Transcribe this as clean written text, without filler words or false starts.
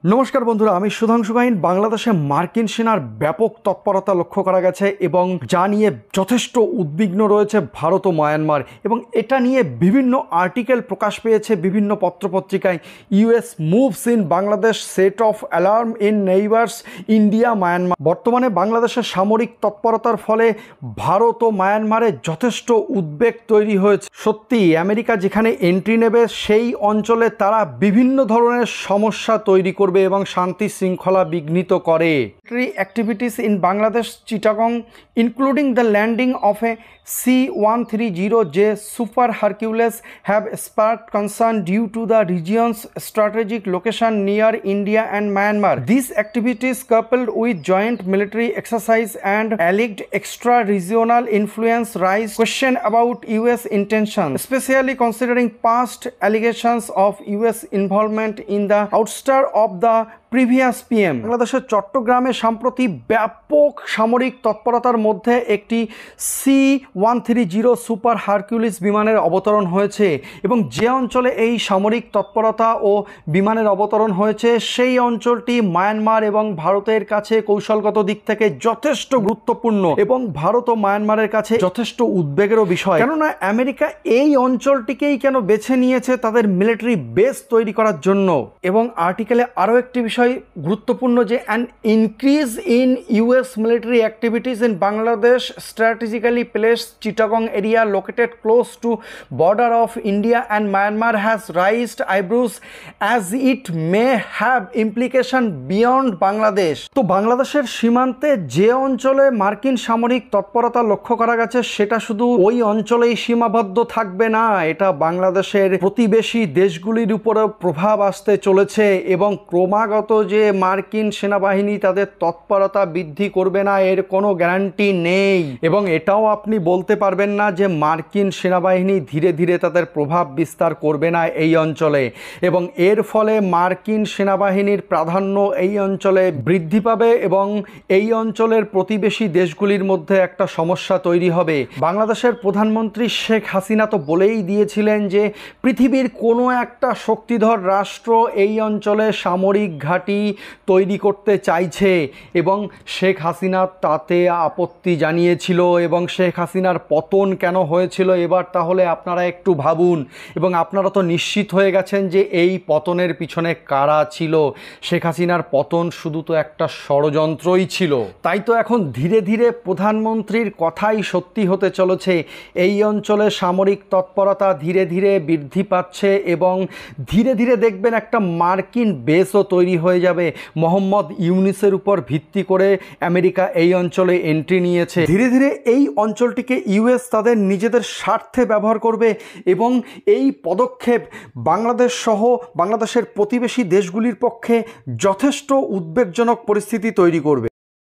নমস্কার বন্ধুরা, আমি সুধাংশু গাহিন। বাংলাদেশে মার্কিন সেনার ব্যাপক তৎপরতা লক্ষ্য করা গেছে এবং যা নিয়ে যথেষ্ট উদ্বিগ্ন রয়েছে ভারত ও মায়ানমার, এবং এটা নিয়ে বিভিন্ন আর্টিকেল প্রকাশ পেয়েছে বিভিন্ন পত্রপত্রিকায়। US moves in Bangladesh, set off alarm in neighbours India Myanmar. বর্তমানে বাংলাদেশের সামরিক তৎপরতার ফলে ভারত ও মায়ানমারে যথেষ্ট উদ্বেগ তৈরি হয়েছে। সত্যি আমেরিকা যেখানে এন্ট্রি নেবে সেই অঞ্চলে তারা বিভিন্ন ধরনের সমস্যা তৈরি করবে এবং শান্তি শৃঙ্খলা বিঘ্নিত করে। Activities in Bangladesh Chittagong, including the landing of a C-130J Super Hercules, have sparked concern due to the region's strategic location near India and Myanmar. These activities, coupled with joint military exercise and alleged extra-regional influence, raise question about U.S. intentions, especially considering past allegations of U.S. involvement in the ouster of the previous PM. বাংলাদেশের চট্টগ্রামে সম্প্রতি ব্যাপক সামরিক তৎপরতার মধ্যে একটি C-130 super Hercules বিমানের অবতরণ হয়েছে, এবং যে অঞ্চলে এই সামরিক তৎপরতা ও বিমানের অবতরণ হয়েছে সেই অঞ্চলটি মায়ানমার এবং ভারতের কাছে কৌশলগত দিক থেকে যথেষ্ট গুরুত্বপূর্ণ এবং ভারত ও মায়ানমারের কাছে যথেষ্ট উদ্বেগেরও বিষয়। কেননা আমেরিকা এই অঞ্চলটিকেই কেন বেছে নিয়েছে তাদের মিলিটারি বেস তৈরি করার জন্য। এবং আর্টিকেলে আরও একটি বিষয় গুরুত্বপূর্ণ যে an increase in US military activities in Bangladesh strategically placed Chittagong area located close two border of India and Myanmar has raised eyebrows as it may have implication beyond Bangladesh. তো বাংলাদেশের সীমান্তে যে অঞ্চলে মার্কিন সামরিক তৎপরতা লক্ষ্য করা গেছে সেটা শুধু ওই অঞ্চলেই সীমাবদ্ধ থাকবে না, এটা বাংলাদেশের প্রতিবেশী দেশগুলির উপরেও প্রভাব আসতে চলেছে এবং ক্রমাগত যে মার্কিন সেনাবাহিনী তাদের তৎপরতা বৃদ্ধি করবে না এর কোনো গ্যারান্টি নেই। এবং এটাও আপনি বলতে পারবেন না যে মার্কিন সেনাবাহিনী ধীরে ধীরে তাদের প্রভাব বিস্তার করবে না এই অঞ্চলে, এবং এর ফলে মার্কিন সেনাবাহিনীর প্রাধান্য এই অঞ্চলে বৃদ্ধি পাবে এবং এই অঞ্চলের প্রতিবেশী দেশগুলির মধ্যে একটা সমস্যা তৈরি হবে। বাংলাদেশের প্রধানমন্ত্রী শেখ হাসিনা তো বলেই দিয়েছিলেন যে পৃথিবীর কোনো একটা শক্তিধর রাষ্ট্র এই অঞ্চলে সামরিক ঘাঁটি তৈরি করতে চাইছে, এবং শেখ হাসিনা তাতে আপত্তি জানিয়েছিল এবং শেখ হাসিনার পতন কেন হয়েছিল এবার তাহলে আপনারা একটু ভাবুন। এবং আপনারা তো নিশ্চিত হয়ে গেছেন যে এই পতনের পিছনে কারা ছিল। শেখ হাসিনার পতন শুধু তো একটা ষড়যন্ত্রই ছিল। তাই তো এখন ধীরে ধীরে প্রধানমন্ত্রীর কথাই সত্যি হতে চলেছে। এই অঞ্চলে সামরিক তৎপরতা ধীরে ধীরে বৃদ্ধি পাচ্ছে এবং ধীরে ধীরে দেখবেন একটা মার্কিন বেসও তৈরি হয়ে যাবে। মোহাম্মদ ইউনুসের উপর ভিত্তি করে আমেরিকা এই অঞ্চলে এন্ট্রি নিয়েছে। ধীরে ধীরে এই অঞ্চলটিকে ইউএস তাদের নিজেদের স্বার্থে ব্যবহার করবে এবং এই পদক্ষেপ বাংলাদেশ সহ বাংলাদেশের প্রতিবেশী দেশগুলির পক্ষে যথেষ্ট উদ্বেগজনক পরিস্থিতি তৈরি করবে।